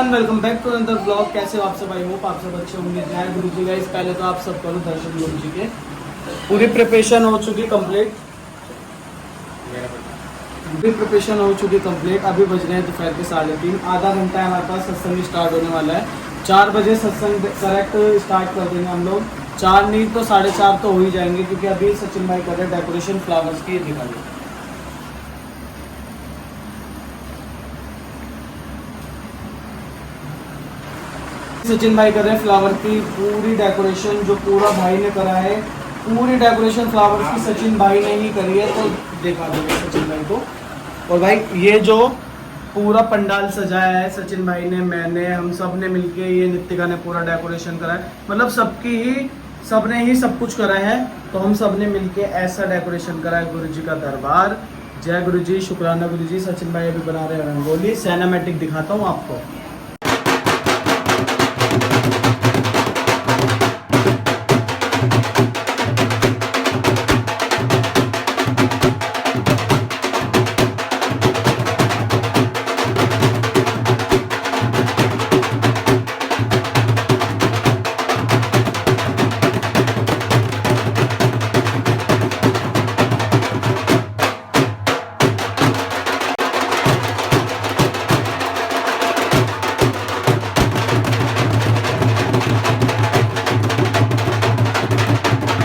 Everyone, welcome back to another blog. कैसे हो आप सब? आई होप आप सब अच्छे होंगे। जय गुरु जी गाइस। पहले तो आप सब करो दर्शन गुरु जी के। पूरी प्रिपरेशन हो चुकी कंप्लीट। अभी बज रहे हैं दोपहर के 3:30। आधा घंटा है हमारे पास, सत्संग स्टार्ट होने वाला है। 4 बजे सत्संग करेक्ट स्टार्ट कर देंगे हम लोग। 4 नहीं तो 4:30 तो हो ही जाएंगे, क्योंकि अभी सचिन भाई कर रहे हैं डेकोरेशन फ्लावर्स की। दिखाइए। सचिन भाई कर रहे हैं फ्लावर की पूरी डेकोरेशन, जो पूरा भाई ने करा है। पूरी डेकोरेशन फ्लावर्स की सचिन भाई ने ही करी है, तो दिखा देंगे सचिन भाई को। और भाई ये जो पूरा पंडाल सजाया है सचिन भाई ने, मैंने, हम सब ने मिलके, ये नित्तिका ने पूरा डेकोरेशन करा है। मतलब सबने ही सब कुछ करा है। तो हम सब ने मिलके ऐसा डेकोरेशन करा है गुरु जी का दरबार। जय गुरु जी, शुक्राना गुरु जी। सचिन भाई अभी बना रहे हैं रंगोली। सिनेमैटिक दिखाता हूँ आपको।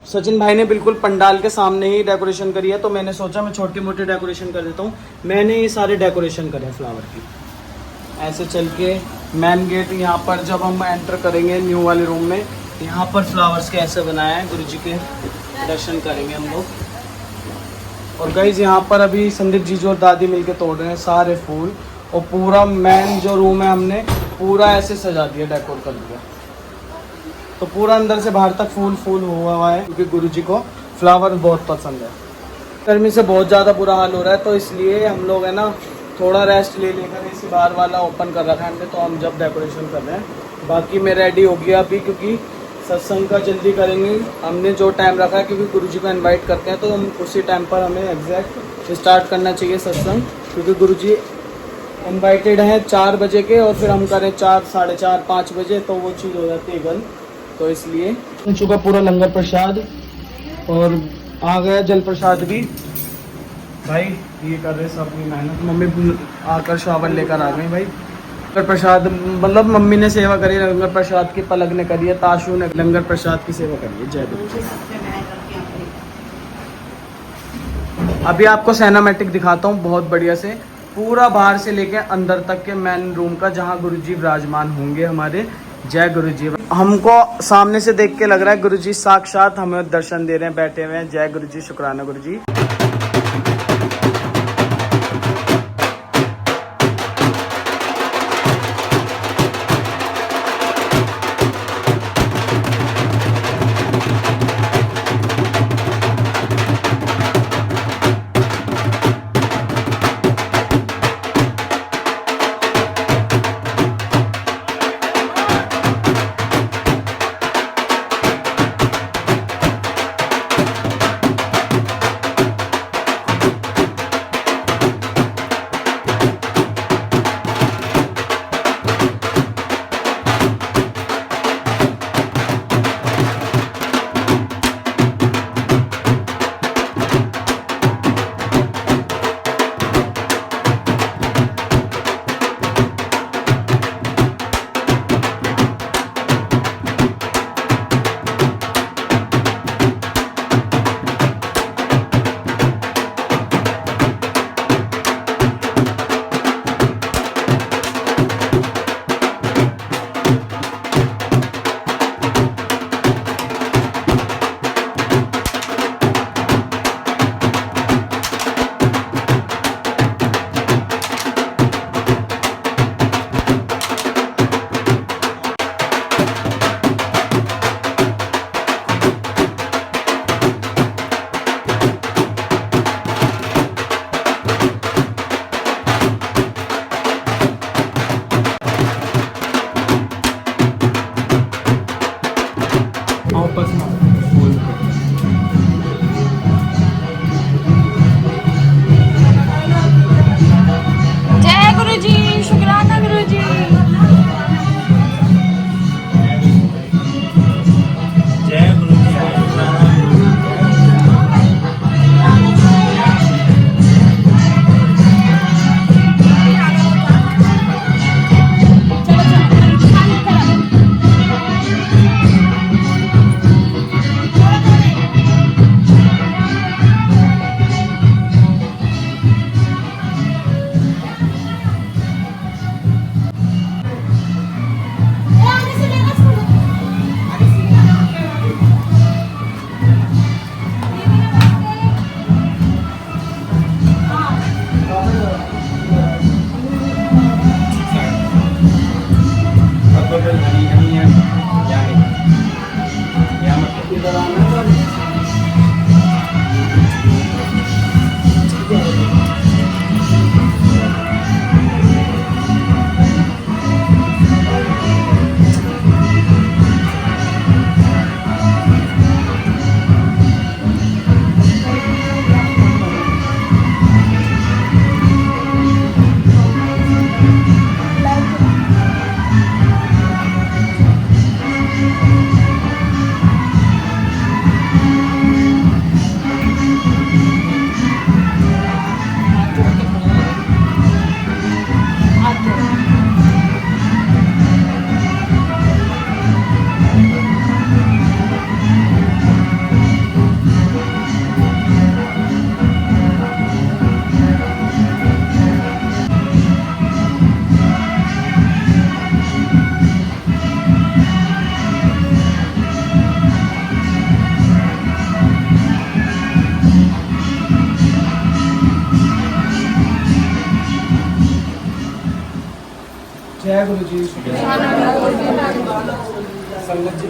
सचिन भाई ने बिल्कुल पंडाल के सामने ही डेकोरेशन करी है, तो मैंने सोचा मैं छोटी मोटी डेकोरेशन कर देता हूँ। मैंने ये सारे डेकोरेशन करे फ्लावर की। ऐसे चल के मेन गेट यहाँ पर जब हम एंटर करेंगे न्यू वाले रूम में, यहाँ पर फ्लावर्स के ऐसे बनाया है। गुरु जी के दर्शन करेंगे हम लोग। और गाइस यहाँ पर अभी संदीप जी जो दादी मिलके तोड़ रहे हैं सारे फूल। और पूरा मेन जो रूम है हमने पूरा ऐसे सजा दिया, डेकोर कर दिया। तो पूरा अंदर से बाहर तक फूल हुआ है, क्योंकि गुरु जी को फ्लावर बहुत पसंद है। गर्मी से बहुत ज़्यादा बुरा हाल हो रहा है, तो इसलिए हम लोग है ना थोड़ा रेस्ट ले लेकर इसी बाहर वाला ओपन कर रखा है हमने। तो हम जब डेकोरेशन कर रहे हैं, बाकी मैं रेडी हो गया अभी, क्योंकि सत्संग का जल्दी करेंगे। हमने जो टाइम रखा है, क्योंकि गुरु जी को इन्वाइट करते हैं, तो हम उसी टाइम पर हमें एग्जैक्ट स्टार्ट करना चाहिए सत्संग, क्योंकि गुरु जी इन्वाइटेड हैं 4 बजे के, और फिर हम करें 4, 4:30, 5 बजे, तो वो चीज़ हो जाती है गल। तो इसलिए बन चुका पूरा लंगर प्रसाद, और आ गया जल प्रसाद भी। भाई ये कर रहे सब अपनी मेहनत। मम्मी आकर शावर लेकर आ गई भाई। लंगर प्रसाद मतलब मम्मी ने सेवा करी, लंगर प्रसाद की पलक ने करी है, ताशु ने लंगर प्रसाद की सेवा करी है। जय गुरु। अभी आपको सिनेमैटिक दिखाता हूँ बहुत बढ़िया से, पूरा बाहर से लेके अंदर तक के मेन रूम का, जहाँ गुरु जी विराजमान होंगे हमारे। जय गुरु जी। हमको सामने से देख के लग रहा है गुरु जी साक्षात हमें दर्शन दे रहे हैं, बैठे हुए हैं। जय गुरु जी, शुक्राना गुरु जी। जय गुरु जी, शुक्राना गुरु जी। इधर आना है। जय गुरु जी। संगत जी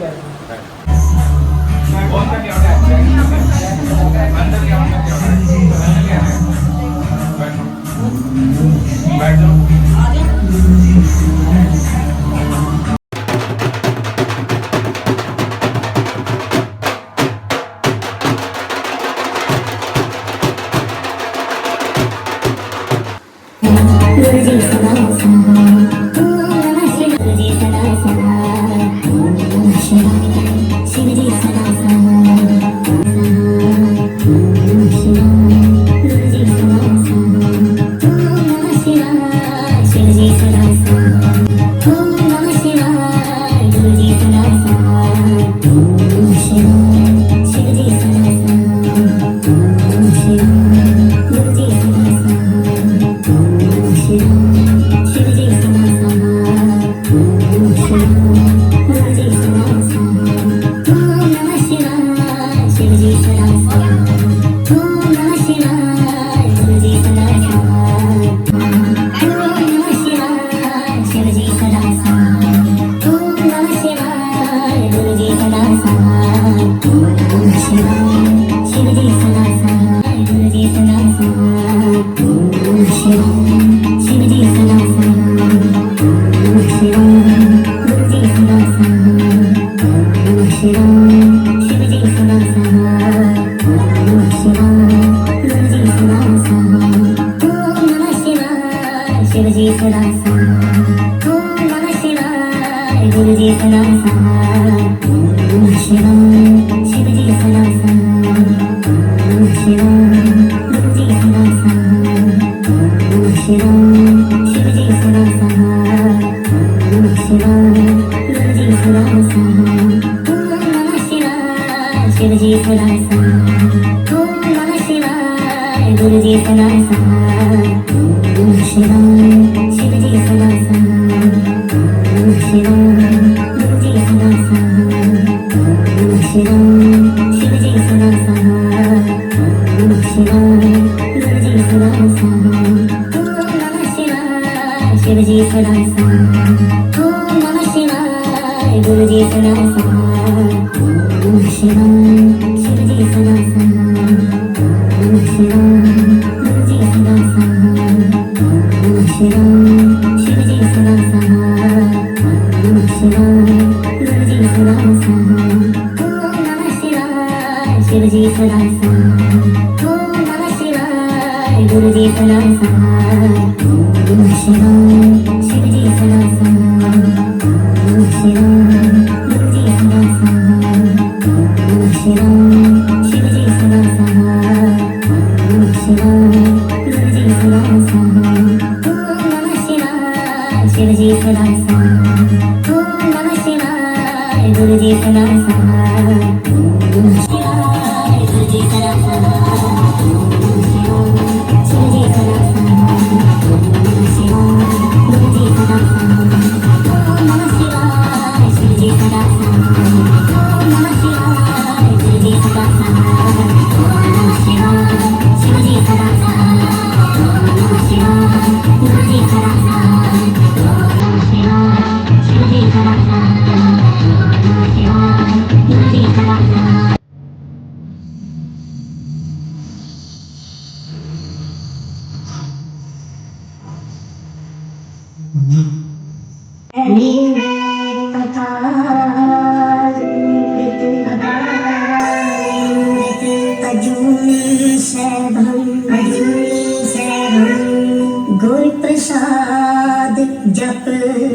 जप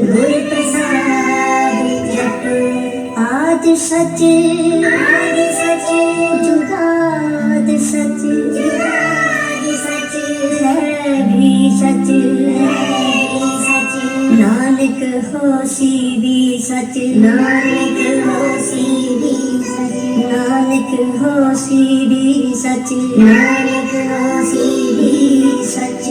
गुर प्रसाद जप आद सच जुगाद सच है भी सच नानक होसी भी सच नानक होसी भी सच नानक होसी भी सच नानक होसी भी सच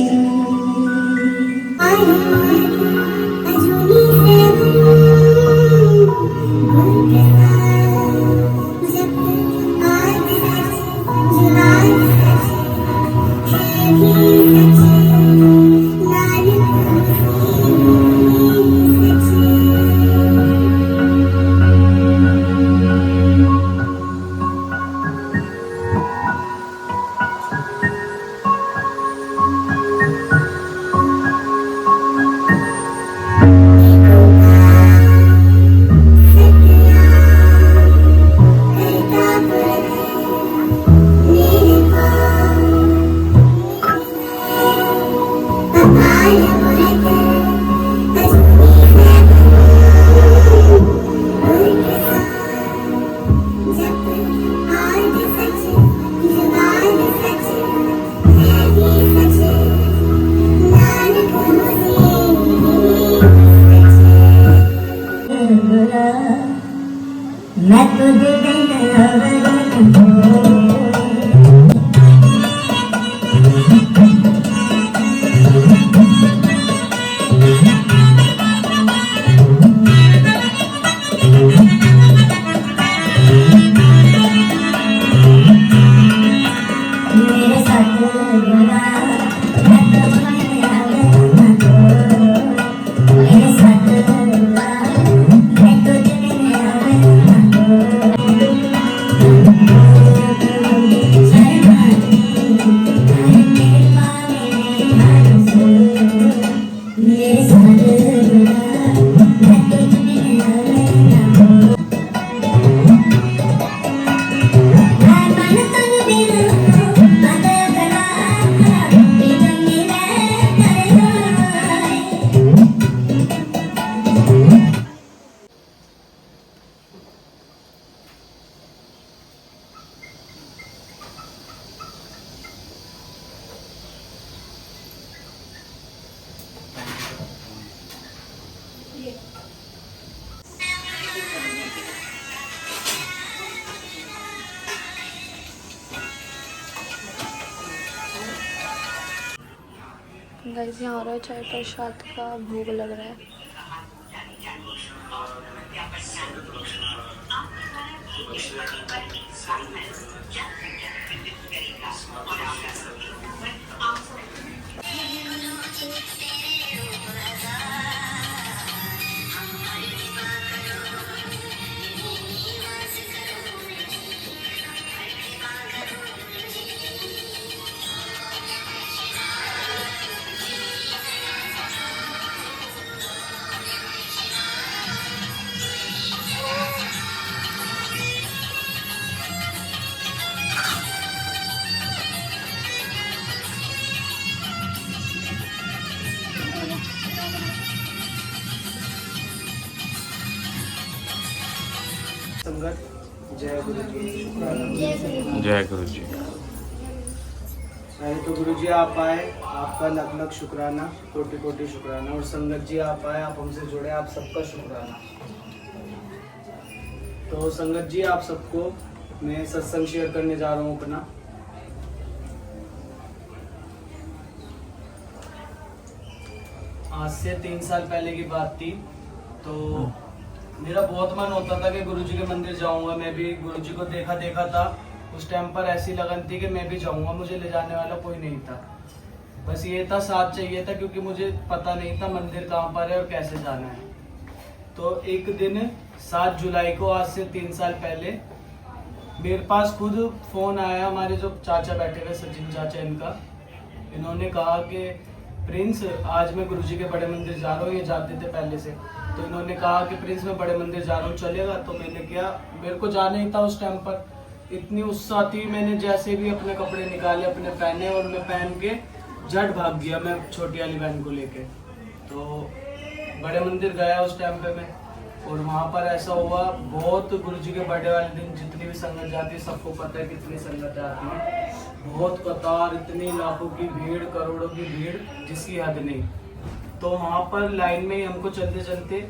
मैं तुझ बिन अवरन मेरे साथ गुना मैं तुझ बिन अवरन मेरे साथ गुना मैं तुझ बिन अवरन गाइस यहाँ हो रहा है चाय प्रसाद का भोग लग रहा है। संगत जय गुरु जी। जय गुरु जी। पहले तो गुरु जी आप आए, आपका लख लख शुक्राना, कोटि कोटि शुक्राना। और संगत जी आप आए, आप हमसे जुड़े, आप सबका शुक्राना। तो संगत जी आप सबको मैं सत्संग शेयर करने जा रहा हूँ अपना। आज से 3 साल पहले की बात थी। तो मेरा बहुत मन होता था कि गुरुजी के मंदिर जाऊंगा। मैं भी गुरुजी को देखा देखा था। उस टाइम पर ऐसी लगन थी कि मैं भी जाऊंगा, मुझे ले जाने वाला कोई नहीं था। बस ये था, साथ चाहिए था, क्योंकि मुझे पता नहीं था मंदिर कहाँ पर है और कैसे जाना है। तो एक दिन 7 जुलाई को, आज से 3 साल पहले, मेरे पास खुद फोन आया। हमारे जो चाचा बैठे हुए, सचिन चाचा, इन्होंने कहा कि प्रिंस आज मैं गुरुजी के बड़े मंदिर जा रहा हूँ। ये जाते थे पहले से। तो इन्होंने कहा कि प्रिंस मैं बड़े मंदिर जा रहा हूँ, चलेगा? तो मैंने किया, मेरे को जाना ही था उस टाइम पर। इतनी उत्साह थी, मैंने जैसे भी अपने कपड़े निकाले, अपने पहने, और मैं पहन के झट भाग गया मैं छोटी वाली बहन को लेके। तो बड़े मंदिर गया उस टाइम पे मैं, और वहाँ पर ऐसा हुआ बहुत गुरुजी के बर्थडे वाले दिन जितनी भी संगत जाती है सबको पता है कितनी संगत जाती है, बहुत कतार, इतनी लाखों की भीड़, करोड़ों की भीड़ जिसकी हद नहीं। तो वहाँ पर लाइन में ही हमको चलते चलते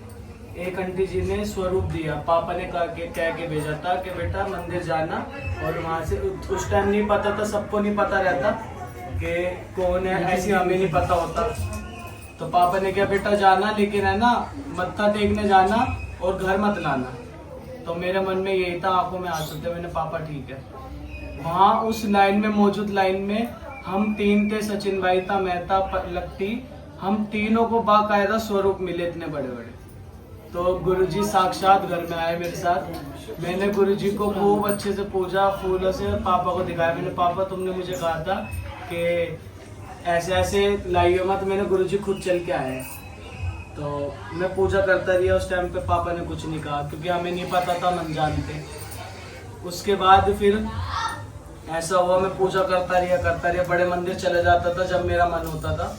एक आंटी जी ने स्वरूप दिया, पापा ने कह के भेजा था कि बेटा मंदिर जाना, और वहाँ से उस टाइम नहीं पता था, सबको नहीं पता रहता कि कौन है, ऐसी हमें नहीं पता होता। तो पापा ने कहा बेटा जाना, लेकिन है ना मत्था टेकने जाना और घर मत लाना। तो मेरे मन में यही था, आंखों में आंसू थे, मैंने पापा ठीक है। वहाँ उस लाइन में मौजूद लाइन में हम 3 थे, सचिन भाई था, मैं था, लक्टी, हम तीनों को बाकायदा स्वरूप मिले इतने बड़े बड़े। तो गुरुजी साक्षात घर में आए मेरे साथ, मैंने गुरुजी को खूब अच्छे से पूजा फूलों से, पापा को दिखाया। मैंने पापा तुमने मुझे कहा था कि ऐसे ऐसे लाइए मत, मैंने गुरुजी खुद चल के आए। तो मैं पूजा करता रहा उस टाइम पे, पापा ने कुछ नहीं कहा क्योंकि हमें नहीं पता था, मन जानते। उसके बाद फिर ऐसा हुआ मैं पूजा करता रहा, बड़े मंदिर चले जाता था जब मेरा मन होता था।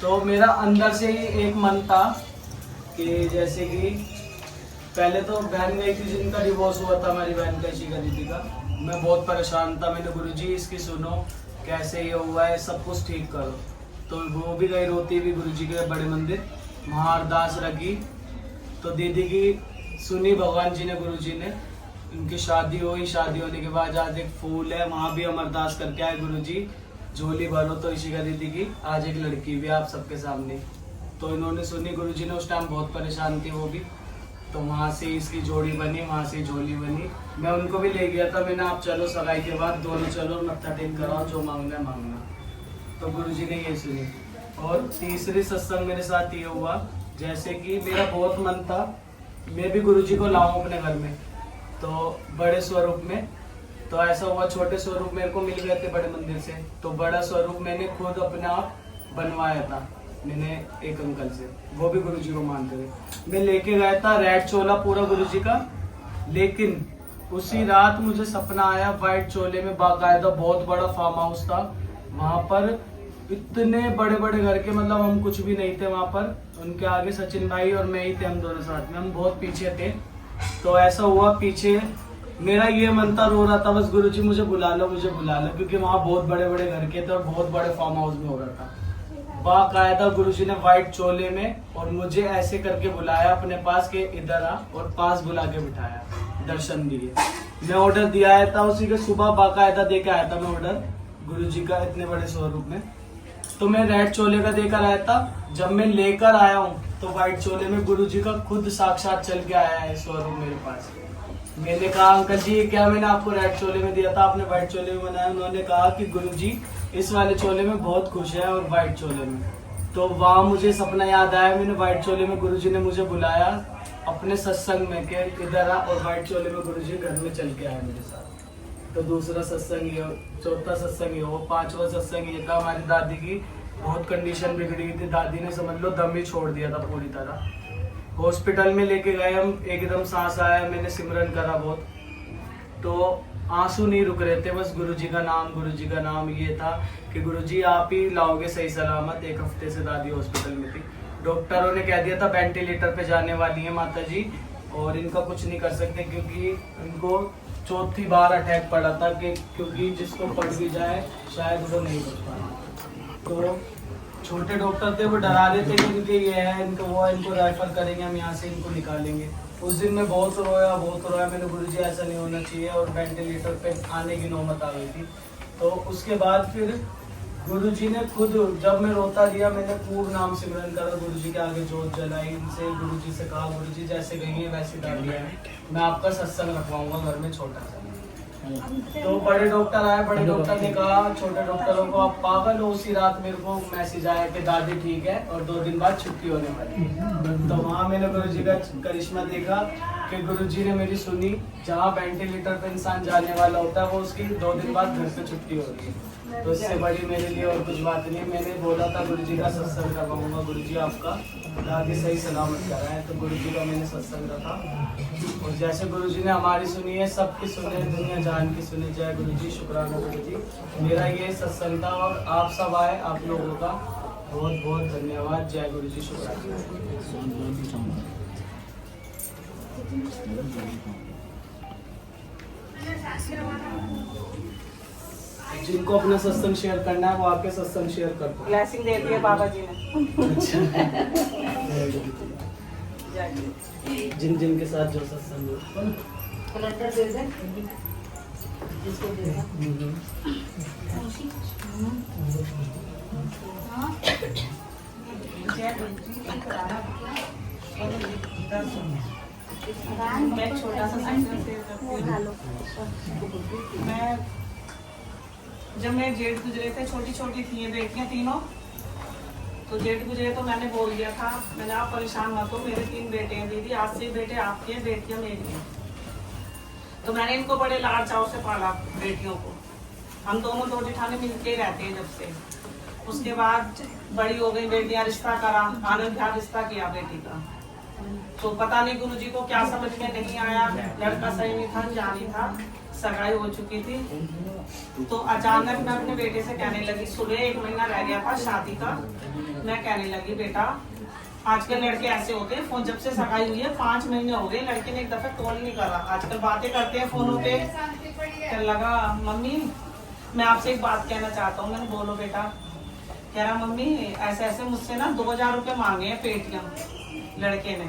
तो मेरा अंदर से ही एक मन था कि जैसे कि पहले तो बहन गई थी जिनका डिवोर्स हुआ था, हमारी बहन का, इशिका दीदी का, मैं बहुत परेशान था। मैंने गुरुजी इसकी सुनो कैसे ये हुआ है, सब कुछ ठीक करो। तो वो भी गई रोती भी गुरुजी के बड़े मंदिर, वहाँ अरदास रखी। तो दीदी की सुनी भगवान जी ने, गुरुजी ने, उनकी शादी हुई, शादी होने के बाद आज एक फूल है, वहाँ भी हम अरदास करके आए, गुरुजी झोली भरो तो इशिका दीदी की आज एक लड़की भी आप सबके सामने। तो इन्होंने सुनी, गुरुजी ने उस टाइम बहुत परेशान थी वो भी, तो वहाँ से इसकी जोड़ी बनी, वहाँ से झोली बनी। मैं उनको भी ले गया था, मैंने आप चलो सगाई के बाद दोनों चलो, मत्था टेक कराओ, जो मांगना है मांगना। तो गुरुजी ने ये सुनी। और तीसरी सत्संग मेरे साथ ये हुआ, जैसे कि मेरा बहुत मन था मैं भी गुरुजी को लाऊं अपने घर में, तो बड़े स्वरूप में। तो ऐसा हुआ, छोटे स्वरूप मेरे को मिल गए थे बड़े मंदिर से, तो बड़ा स्वरूप मैंने खुद अपने आप बनवाया था मैंने एक अंकल से, वो भी गुरुजी को मानते थे। मैं लेके गया था रेड चोला पूरा गुरुजी का, लेकिन उसी रात मुझे सपना आया व्हाइट चोले में, बाकायदा बहुत बड़ा फार्म हाउस था वहाँ पर, इतने बड़े बड़े घर के, मतलब हम कुछ भी नहीं थे वहाँ पर, उनके आगे सचिन भाई और मैं ही थे, हम दोनों साथ में, हम बहुत पीछे थे। तो ऐसा हुआ, पीछे मेरा ये मन था, रो रहा था बस, गुरुजी मुझे बुला लो, मुझे बुला लो, क्योंकि वहाँ बहुत बड़े बड़े घर के थे और बहुत बड़े फार्म हाउस में हो रहा था। बाकायदा गुरुजी ने व्हाइट चोले में और मुझे ऐसे करके बुलाया अपने पास के इधर आ, और पास बुला के बिठाया, दर्शन दिए। मैं ऑर्डर दिया था उसी के सुबह, बाकायदा दे के आया था मैं ऑर्डर गुरुजी का इतने बड़े स्वरूप में। तो मैं रेड चोले का देकर आया था, जब मैं लेकर आया हूँ तो व्हाइट चोले में गुरुजी का खुद साक्षात चल के आया है स्वरूप मेरे पास। मैंने कहा अंकल जी क्या मैंने आपको रेड चोले में दिया था, आपने व्हाइट चोले में बनाया? उन्होंने कहा कि गुरुजी इस वाले चोले में बहुत खुश है और व्हाइट चोले में। तो वहाँ मुझे सपना याद आया, मैंने व्हाइट चोले में गुरुजी ने मुझे बुलाया अपने सत्संग में के इधर आ, और व्हाइट चोले में गुरुजी घर में चल के आए मेरे साथ। तो दूसरा सत्संग ये, चौथा सत्संग ये हो, पांचवा सत्संग ये था, हमारी दादी की बहुत कंडीशन बिगड़ी थी, दादी ने समझ लो दम ही छोड़ दिया था पूरी तरह। हॉस्पिटल में लेके गए हम, एकदम सांस आया, मैंने सिमरन करा बहुत, तो आंसू नहीं रुक रहे थे, बस गुरुजी का नाम, गुरुजी का नाम। ये था कि गुरुजी आप ही लाओगे सही सलामत। एक हफ्ते से दादी हॉस्पिटल में थी, डॉक्टरों ने कह दिया था वेंटिलेटर पे जाने वाली है माता जी, और इनका कुछ नहीं कर सकते क्योंकि इनको चौथी बार अटैक पड़ा था, कि क्योंकि जिसको पड़ भी जाए शायद वो नहीं बच पाए। तो छोटे डॉक्टर थे, वो डरा रहे थे क्योंकि ये है इनको, वो इनको रेफर करेंगे, हम यहाँ से इनको निकालेंगे। उस दिन मैं बहुत रोया, मैंने गुरुजी ऐसा नहीं होना चाहिए, और वेंटिलेटर पे आने की नौबत आ गई थी। तो उसके बाद फिर गुरुजी ने खुद, जब मैं रोता दिया, मैंने खूब नाम सिमरन करा, गुरुजी के आगे जोत जलाई, इनसे गुरुजी से कहा गुरुजी जैसे गई है वैसे डाली है, मैं आपका सत्संग रखवाऊंगा घर में छोटा सा। तो बड़े डॉक्टर आए, बड़े डॉक्टर ने कहा छोटे डॉक्टरों को आप पागल हो। उसी रात मेरे को मैसेज आया कि दादी ठीक है और 2 दिन बाद छुट्टी होने वाली है। तो वहाँ मैंने गुरुजी का करिश्मा देखा कि गुरुजी ने मेरी सुनी, जहाँ वेंटिलेटर पे इंसान जाने वाला होता है वो उसकी 2 दिन बाद घर से छुट्टी हो रही है। तो इससे बड़ी मेरे लिए और कुछ बात नहीं। मैंने बोला था गुरुजी का सत्संग करवाऊंगा, गुरुजी आपका दादी सही सलामत करा है, तो गुरुजी का मैंने सत्संग रखा। और जैसे गुरुजी ने हमारी सुनी है, सबकी सुने, दुनिया जान की सुने। जय गुरुजी, शुक्राना गुरुजी। मेरा ये सत्संग था और आप सब आए, आप लोगों का बहुत बहुत धन्यवाद। जय गुरु जी। शुक्रिया। जिनको अपना सत्संग शेयर करना है वो आके सत्संग शेयर कर दो। ब्लेसिंग दे दी है बाबा जी ने। जिन जिन के साथ जो सत्संग हो। कलेक्टर दे दे जिसको देना। मैं छोटा सा मैं जब मेरे जेठ गुजरे थे, छोटी छोटी थी ये बेटियां तीनों, तो जेठ गुजरे तो मैंने बोल दिया था, मैंने आप परेशान मत हो, मेरे 3 बेटे हैं दीदी, आज से बेटे आपके हैं, बेटियां मेरी हैं। तो मैंने इनको बड़े लाड़ चाव से पाला बेटियों को। हम दोनों 2 जेठानी मिलके ही रहते हैं जब से। उसके बाद बड़ी हो गई बेटियां, रिश्ता करा, आनंद भ्याग रिश्ता किया बेटी का। तो पता नहीं गुरुजी को क्या समझ में नहीं आया, लड़का सही नहीं था, जानी था, सगाई हो चुकी थी। तो अचानक मैं अपने बेटे से कहने लगी, सुबह 1 महीना रह गया था शादी का, मैं कहने लगी बेटा आजकल लड़के ऐसे होते हैं, फोन जब से सगाई हुई है 5 महीने हो गए, लड़के ने एक दफे कॉल नहीं करा, आजकल बातें करते हैं फोनों पे। कहने लगा मम्मी मैं आपसे एक बात कहना चाहता हूँ। मैंने बोलो बेटा। कह रहा मम्मी ऐसे ऐसे मुझसे ना 2000 रुपये मांगे हैं पेटियां लड़के ने,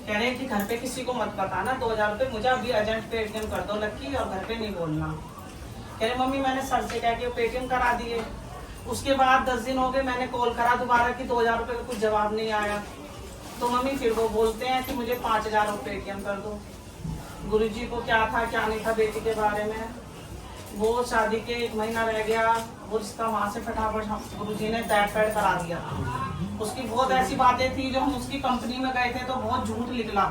कह रहे कि घर पे किसी को मत बताना, 2000 रुपये मुझे अभी अर्जेंट पेटीएम कर दो लक्की, और घर पे नहीं बोलना। कह रहे मम्मी मैंने सर से कह के पेटीएम करा दिए। उसके बाद 10 दिन हो गए, मैंने कॉल करा दोबारा कि 2000 रुपये का कुछ जवाब नहीं आया। तो मम्मी फिर वो बोलते हैं कि मुझे 5000 रुपये पेटीएम कर दो। गुरुजी को क्या था क्या नहीं था बेटी के बारे में। वो शादी के 1 महीना रह गया, वो रिश्ता वहां से फटाफट गुरुजी ने पैड करा दिया। उसकी बहुत ऐसी बातें थी, जो हम उसकी कंपनी में गए थे तो बहुत झूठ निकला।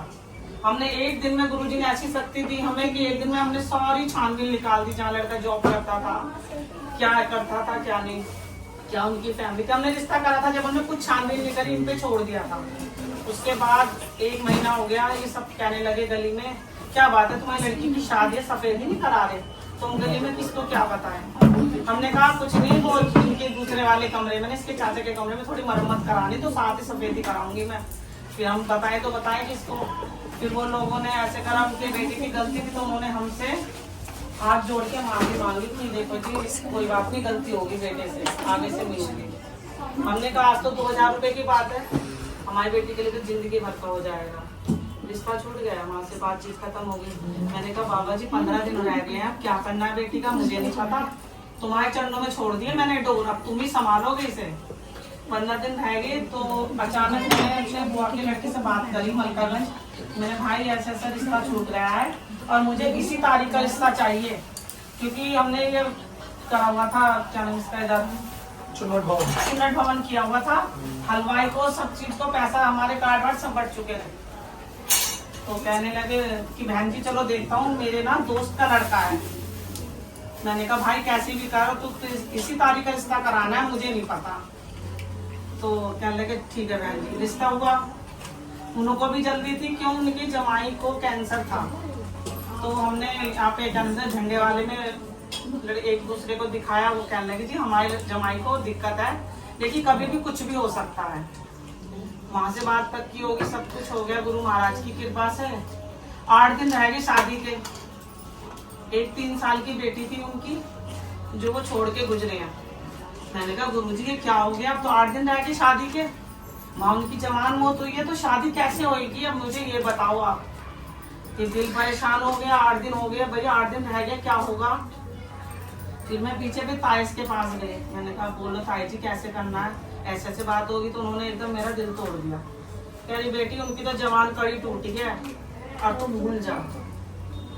हमने एक दिन में गुरुजी ने ऐसी शक्ति दी हमें कि एक दिन में हमने सारी छानबीन निकाल दी, जहाँ लड़का जॉब करता था, क्या करता था क्या नहीं, क्या उनकी फैमिली थी। हमने रिश्ता करा था, जब हमने कुछ छानबीन नहीं करी इन पे छोड़ दिया था। उसके बाद 1 महीना हो गया, ये सब कहने लगे गली में क्या बात है तुम्हारी लड़की की शादी है, सफेद ही नहीं करा रहे तुम गली में, किसको क्या पता है। हमने कहा कुछ नहीं, वो इनके दूसरे वाले कमरे में, इसके चाचा के कमरे में थोड़ी मरम्मत करानी, तो साथ ही सफेदी कराऊंगी मैं। फिर हम बताए तो बताए किसको। फिर वो लोगों ने ऐसे करा, उनके बेटे की गलती थी तो उन्होंने हमसे हाथ जोड़ के माफी मांगी कि देखो जी कोई बात नहीं, गलती होगी बेटे से, आगे से मिलेंगे। हमने कहा आज तो 2000 रुपये की बात है, हमारी बेटी के लिए तो जिंदगी भर का हो जाएगा। रिश्ता छूट गया, वहाँ से बातचीत खत्म हो गई। मैंने कहा बाबा जी 15 दिन रह गए हैं, क्या करना है बेटी का मुझे नहीं पता, तुम्हारे चरणों में छोड़ दिए मैंने डोर, अब तुम ही संभालोगे इसे। 15 दिन रह गए तो अचानक मैंने अपने बुआ के लड़के से बात करी मलकागंज, मेरे भाई ऐसा ऐसा रिश्ता छूट रहा है और मुझे इसी तारीख का रिश्ता चाहिए, क्योंकि हमने ये करा हुआ था, क्या नाम इसका, इधर चुनट भवन किया हुआ था, हलवाई को सब चीज को पैसा हमारे कार्ड वार्ड सब बढ़ चुके थे। तो कहने लगे कि बहन जी चलो देखता हूँ, मेरे ना दोस्त का लड़का है। मैंने कहा भाई कैसे भी करो, तो इसी तारीख का रिश्ता कराना है, मुझे नहीं पता। तो कहने लगे ठीक है बहन जी। रिश्ता हुआ, उनको भी जल्दी थी, क्यों उनकी जमाई को कैंसर था। तो हमने यहाँ पे झंडे वाले में एक दूसरे को दिखाया, वो कहने लगे जी हमारे जमाई को दिक्कत है, लेकिन कभी भी कुछ भी हो सकता है। वहां से बात तक की होगी, सब कुछ हो गया गुरु महाराज की कृपा से। 8 दिन रह गए शादी के। एक 3 साल की बेटी थी उनकी, जो वो छोड़ के गुजरे हैं। मैंने कहा गुरुजी ये क्या हो गया, अब तो 8 दिन रह गए शादी के, माँ उनकी जवान मौत हुई है, तो शादी कैसे होगी, अब मुझे ये बताओ आप। ये दिल परेशान हो गया, 8 दिन हो गया भैया, 8 दिन रह गया, क्या होगा। फिर मैं पीछे भी ताइस के पास गए, मैंने कहा बोलो ताई जी कैसे करना है, ऐसे ऐसे बात होगी। तो उन्होंने एकदम मेरा दिल तोड़ दिया। कह रही बेटी उनकी तो जवान कड़ी टूट गया और तुम भूल जा।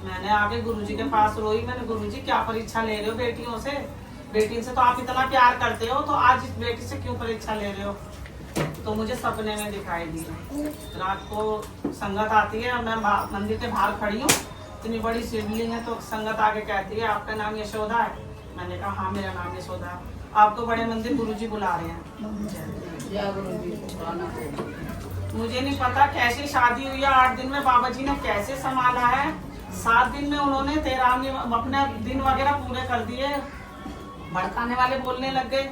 मैंने आके गुरुजी के पास रोई, मैंने गुरुजी क्या परीक्षा ले रहे हो बेटियों से, बेटी से तो आप इतना प्यार करते हो, तो आज इस बेटी से क्यों परीक्षा ले रहे हो। तो मुझे सपने में दिखाई दी, रात को संगत आती है, मैं मंदिर के बाहर खड़ी हूँ, इतनी बड़ी शिवलिंग है, तो संगत आके कहती है आपका नाम यशोदा है। मैंने कहा हाँ मेरा नाम यशोदा है, आपको बड़े मंदिर गुरुजी बुला रहे हैं। मुझे नहीं पता कैसी शादी हुई है, 8 दिन में बाबा जी ने कैसे संभाला है। 7 दिन में उन्होंने 13 अपने दिन वगैरह पूरे कर दिए। भड़काने वाले बोलने लग गए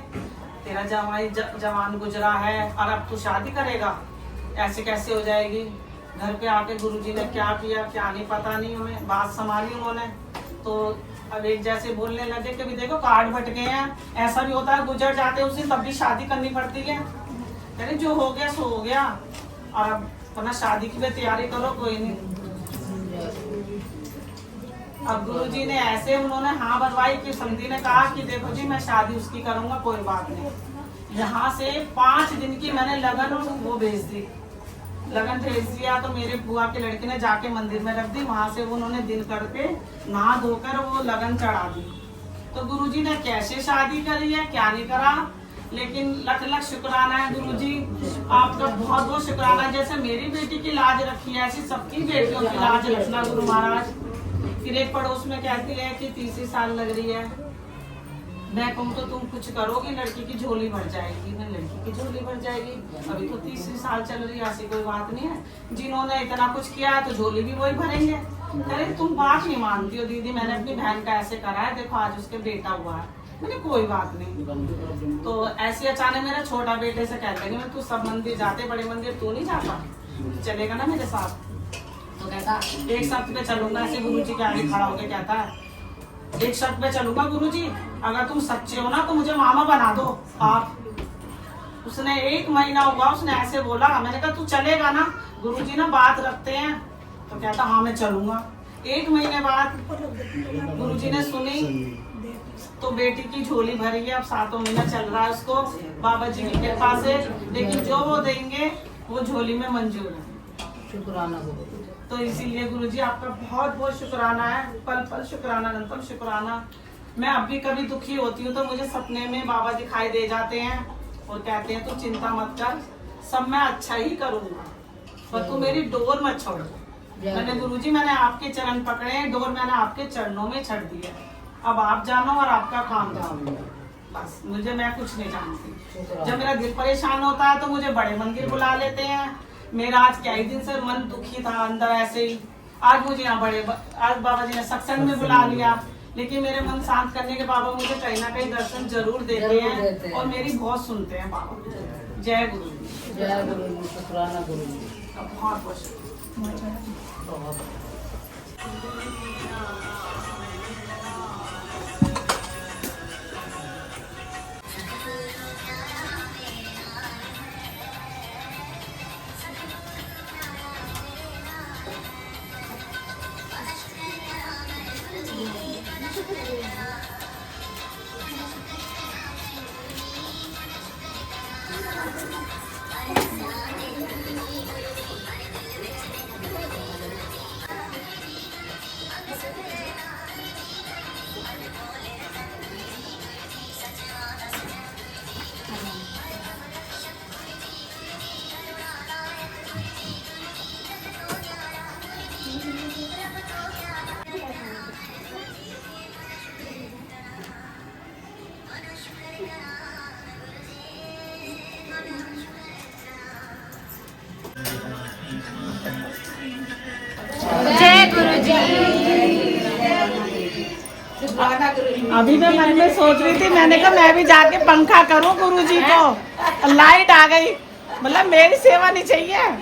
तेरा जवाई जवान गुजरा है और अब तू शादी करेगा, ऐसे कैसे हो जाएगी। घर पे आके गुरुजी ने क्या किया क्या नहीं पता नहीं, हमें बात संभाली उन्होंने। तो अब एक जैसे बोलने लगे कि भी देखो कार्ड बट गए हैं, ऐसा भी होता है गुजर जाते हैं उसी, तब भी शादी करनी पड़ती है। अरे जो हो गया सो हो गया, और अब अपना शादी की भी तैयारी करो, कोई नहीं। अब गुरुजी ने ऐसे उन्होंने हाँ बलवाई कि समझी ने कहा कि देखो जी मैं शादी उसकी करूंगा, कोई बात नहीं। यहाँ से 5 दिन की मैंने लगन वो भेज दी, लगन भेज दिया। तो मेरे बुआ के लड़के ने जाके मंदिर में रख दी, वहां से वो उन्होंने दिन करके नहा धोकर वो लगन चढ़ा दी। तो गुरुजी ने कैसे शादी करी है क्या नहीं करा, लेकिन लख लख शुक्राना है गुरुजी, आपका बहुत बहुत शुक्राना। जैसे मेरी बेटी की लाज रखी है ऐसी सबकी बेटियों की लाज रखना गुरु महाराज। फिर एक पड़ोस में कहती है कि 30 साल लग रही है, मैं कहूँ तो तुम कुछ करोगी लड़की की झोली भर जाएगी। मैं लड़की की झोली भर जाएगी, अभी तो 30 साल चल रही है, ऐसी कोई बात नहीं है। जिन्होंने इतना कुछ किया है तो झोली भी वही भरेंगे। अरे तुम बात नहीं मानती हो दीदी, मैंने अपनी बहन का ऐसे करा है, देखो आज उसके बेटा हुआ है। मैंने कोई बात नहीं। तो ऐसी अचानक मेरा छोटा बेटे से कहते हैं तू सब मंदिर जाते, बड़े मंदिर तू नहीं जाता, चलेगा ना मेरे साथ। तो कहता एक शर्त पे चलूंगा, ऐसे गुरुजी के आगे खड़ा होकर कहता है एक शर्त पे चलूंगा गुरुजी, अगर तुम सच्चे हो ना तो मुझे मामा बना दो आप। उसने 1 महीना हुआ उसने ऐसे बोला, मैंने कहा तू चलेगा ना, गुरुजी ना बात रखते हैं। तो कहता हाँ मैं चलूंगा। 1 महीने बाद गुरुजी ने सुनी तो बेटी की झोली भरी है, अब 7वां महीना चल रहा है उसको बाबा जी की कृपा से, लेकिन जो वो देंगे वो झोली में मंजूर है। शुक्राना तो इसीलिए गुरुजी आपका बहुत बहुत शुक्राना है, पल पल शुक्राना, अनंतम शुक्राना। मैं अब भी कभी दुखी होती हूँ तो मुझे सपने में बाबा दिखाई दे जाते हैं और कहते हैं तू चिंता मत कर, सब मैं अच्छा ही करूंगा, पर तू मेरी डोर मत छोड़। मैंने गुरुजी मैंने आपके चरण पकड़े हैं, डोर मैंने आपके चरणों में छड़ दी है, अब आप जानो और आपका काम जानो, बस मुझे मैं कुछ नहीं जानती। जब मेरा दिल परेशान होता है तो मुझे बड़े मंदिर बुला लेते हैं। मेरा आज कई दिन से मन दुखी था अंदर ऐसे ही, आज मुझे यहाँ आज बाबा जी ने सत्संग में बुला लिया, लेकिन मेरे मन शांत करने के बाबा मुझे कहीं ना कहीं दर्शन जरूर देते हैं और मेरी बहुत सुनते हैं बाबा। जय गुरु जी, जय गुरु जी, शुक्राना गुरु जी, बहुत बहुत शुक्रिया। अभी मैं मन में सोच रही थी, मैंने कहा मैं भी जाके पंखा करूं गुरुजी को, लाइट आ गई, मतलब मेरी सेवा नहीं चाहिए।